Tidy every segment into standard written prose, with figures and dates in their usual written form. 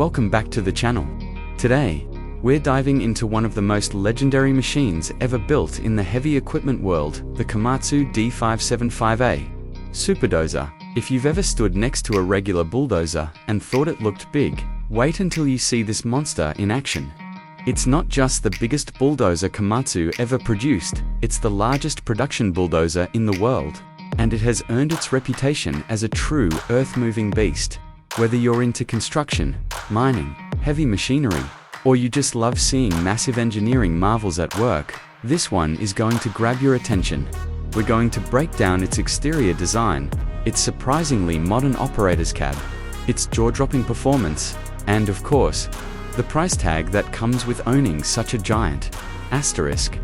Welcome back to the channel. Today, we're diving into one of the most legendary machines ever built in the heavy equipment world, the Komatsu D575A Superdozer. If you've ever stood next to a regular bulldozer and thought it looked big, wait until you see this monster in action. It's not just the biggest bulldozer Komatsu ever produced, it's the largest production bulldozer in the world, and it has earned its reputation as a true earth-moving beast. Whether you're into construction, mining, heavy machinery, or you just love seeing massive engineering marvels at work, this one is going to grab your attention. We're going to break down its exterior design, its surprisingly modern operator's cab, its jaw-dropping performance, and of course, the price tag that comes with owning such a giant. Asterisk.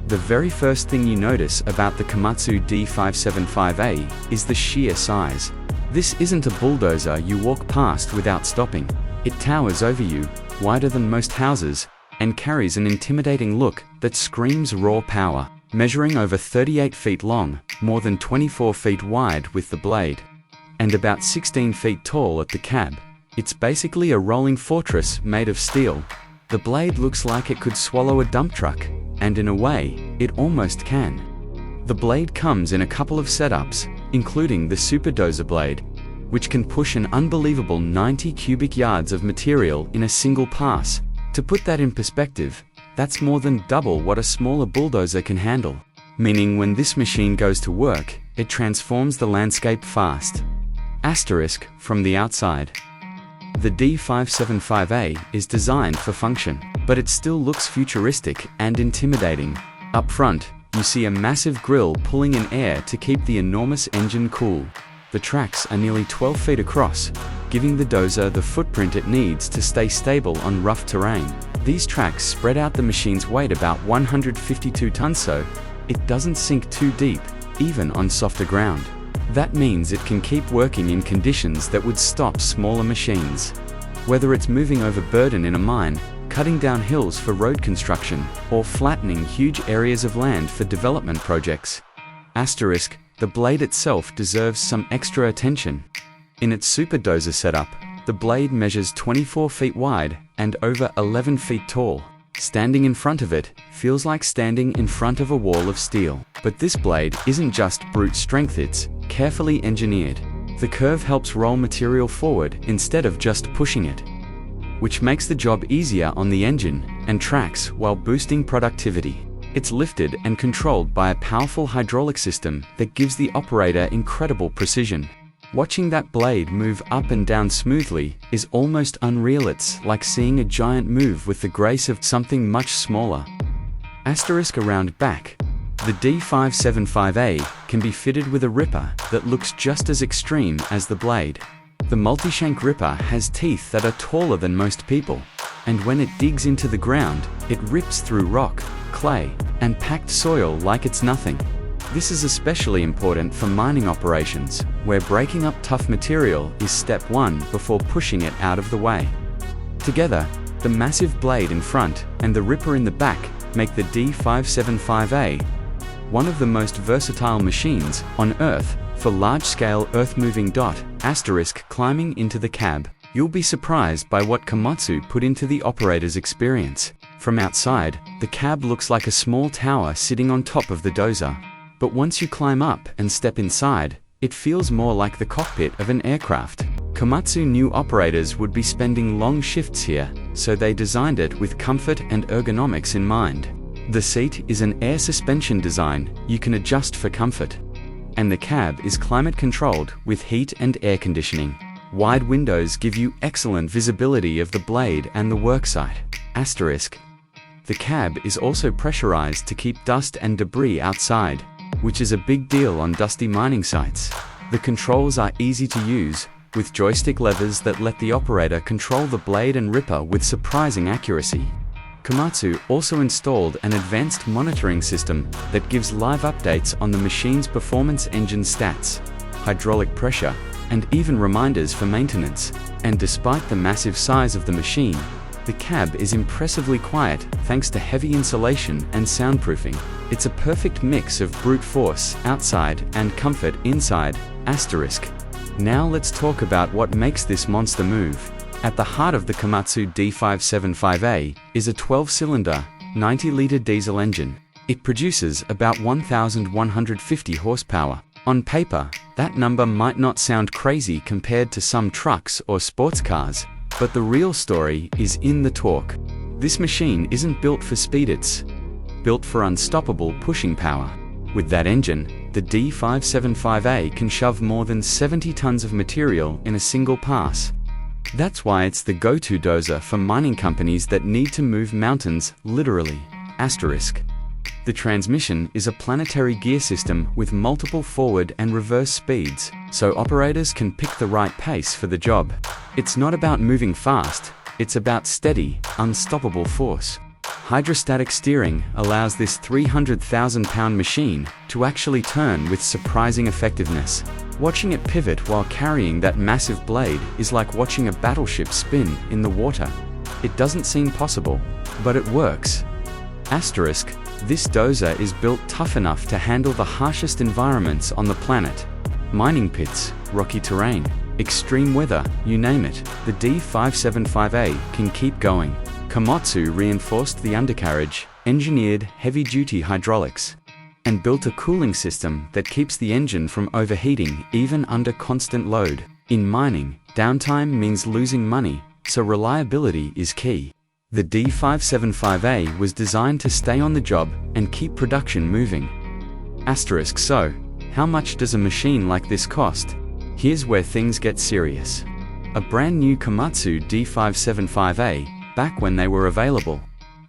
The very first thing you notice about the Komatsu D575A is the sheer size. This isn't a bulldozer you walk past without stopping. It towers over you, wider than most houses, and carries an intimidating look that screams raw power. Measuring over 38 feet long, more than 24 feet wide with the blade, and about 16 feet tall at the cab, it's basically a rolling fortress made of steel. The blade looks like it could swallow a dump truck, and in a way, it almost can. The blade comes in a couple of setups, including the Superdozer blade, which can push an unbelievable 90 cubic yards of material in a single pass. To put that in perspective, that's more than double what a smaller bulldozer can handle. Meaning when this machine goes to work, it transforms the landscape fast. Asterisk from the outside. The D575A is designed for function, but it still looks futuristic and intimidating. Up front, you see a massive grille pulling in air to keep the enormous engine cool. The tracks are nearly 12 feet across, giving the dozer the footprint it needs to stay stable on rough terrain. These tracks spread out the machine's weight about 152 tons, so it doesn't sink too deep, even on softer ground. That means it can keep working in conditions that would stop smaller machines. Whether it's moving over burden in a mine, cutting down hills for road construction, or flattening huge areas of land for development projects. Asterisk, the blade itself deserves some extra attention. In its Superdozer setup, the blade measures 24 feet wide and over 11 feet tall. Standing in front of it feels like standing in front of a wall of steel. But this blade isn't just brute strength, it's carefully engineered. The curve helps roll material forward instead of just pushing it, which makes the job easier on the engine and tracks while boosting productivity. It's lifted and controlled by a powerful hydraulic system that gives the operator incredible precision. Watching that blade move up and down smoothly is almost unreal. It's like seeing a giant move with the grace of something much smaller. Asterisk around back. The D575A can be fitted with a ripper that looks just as extreme as the blade. The multi-shank ripper has teeth that are taller than most people, and when it digs into the ground, it rips through rock, clay, and packed soil like it's nothing. This is especially important for mining operations, where breaking up tough material is step one before pushing it out of the way. Together, the massive blade in front and the ripper in the back make the D575A one of the most versatile machines on Earth for large-scale earth-moving. Asterisk climbing into the cab. You'll be surprised by what Komatsu put into the operator's experience. From outside, the cab looks like a small tower sitting on top of the dozer. But once you climb up and step inside, it feels more like the cockpit of an aircraft. Komatsu knew operators would be spending long shifts here, so they designed it with comfort and ergonomics in mind. The seat is an air suspension design you can adjust for comfort, and the cab is climate-controlled with heat and air conditioning. Wide windows give you excellent visibility of the blade and the worksite. Asterisk. The cab is also pressurized to keep dust and debris outside, which is a big deal on dusty mining sites. The controls are easy to use, with joystick levers that let the operator control the blade and ripper with surprising accuracy. Komatsu also installed an advanced monitoring system that gives live updates on the machine's performance, engine stats, hydraulic pressure, and even reminders for maintenance. And despite the massive size of the machine, the cab is impressively quiet thanks to heavy insulation and soundproofing. It's a perfect mix of brute force outside and comfort inside. Asterisk. Now let's talk about what makes this monster move. At the heart of the Komatsu D575A is a 12-cylinder, 90-liter diesel engine. It produces about 1,150 horsepower. On paper, that number might not sound crazy compared to some trucks or sports cars, but the real story is in the torque. This machine isn't built for speed, it's built for unstoppable pushing power. With that engine, the D575A can shove more than 70 tons of material in a single pass. That's why it's the go-to dozer for mining companies that need to move mountains, literally. Asterisk. The transmission is a planetary gear system with multiple forward and reverse speeds, so operators can pick the right pace for the job. It's not about moving fast, it's about steady, unstoppable force. Hydrostatic steering allows this 300,000-pound machine to actually turn with surprising effectiveness. Watching it pivot while carrying that massive blade is like watching a battleship spin in the water. It doesn't seem possible, but it works. Asterisk. This dozer is built tough enough to handle the harshest environments on the planet. Mining pits, rocky terrain, extreme weather, you name it, the D575A can keep going. Komatsu reinforced the undercarriage, engineered heavy-duty hydraulics, and built a cooling system that keeps the engine from overheating even under constant load. In mining, downtime means losing money, so reliability is key. The D575A was designed to stay on the job and keep production moving. Asterisk. So, how much does a machine like this cost? Here's where things get serious. A brand new Komatsu D575A, back when they were available,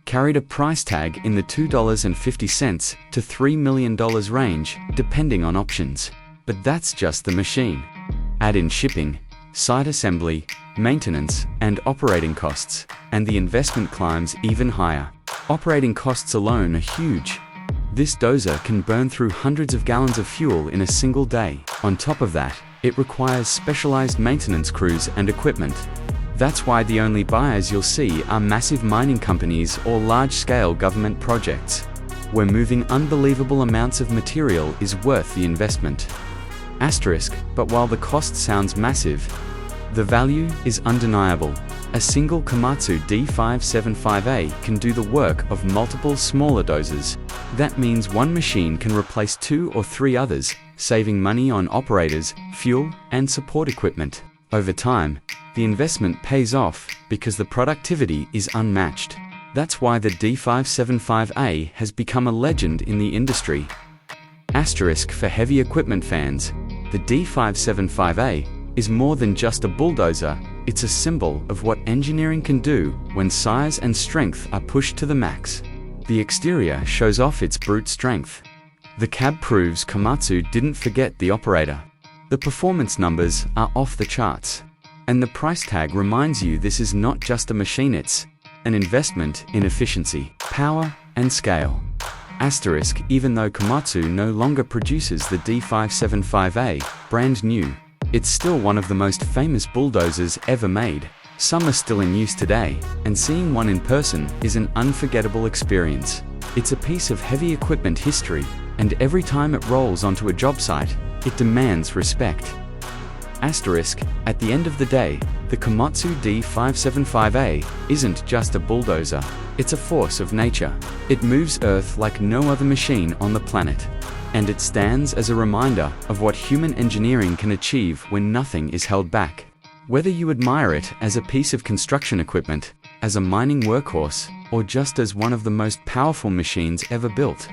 carried a price tag in the $2.50 to $3 million range, depending on options. But that's just the machine. Add in shipping, site assembly, maintenance, and operating costs, and the investment climbs even higher. Operating costs alone are huge. This dozer can burn through hundreds of gallons of fuel in a single day. On top of that, it requires specialized maintenance crews and equipment. That's why the only buyers you'll see are massive mining companies or large-scale government projects, where moving unbelievable amounts of material is worth the investment. Asterisk. But while the cost sounds massive, the value is undeniable. A single Komatsu D575A can do the work of multiple smaller dozers. That means one machine can replace 2 or 3 others, saving money on operators, fuel, and support equipment. Over time, the investment pays off because the productivity is unmatched. That's why the D575A has become a legend in the industry. Asterisk. For heavy equipment fans, the D575A is more than just a bulldozer, it's a symbol of what engineering can do when size and strength are pushed to the max. The exterior shows off its brute strength. The cab proves Komatsu didn't forget the operator. The performance numbers are off the charts. And the price tag reminds you this is not just a machine, it's an investment in efficiency, power, and scale. Asterisk. Even though Komatsu no longer produces the D575A, brand new, it's still one of the most famous bulldozers ever made. Some are still in use today, and seeing one in person is an unforgettable experience. It's a piece of heavy equipment history, and every time it rolls onto a job site, it demands respect. Asterisk. At the end of the day, the Komatsu D575A isn't just a bulldozer, it's a force of nature. It moves Earth like no other machine on the planet. And it stands as a reminder of what human engineering can achieve when nothing is held back. Whether you admire it as a piece of construction equipment, as a mining workhorse, or just as one of the most powerful machines ever built,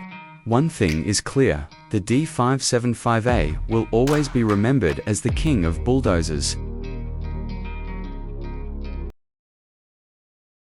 one thing is clear: the D575A will always be remembered as the king of bulldozers.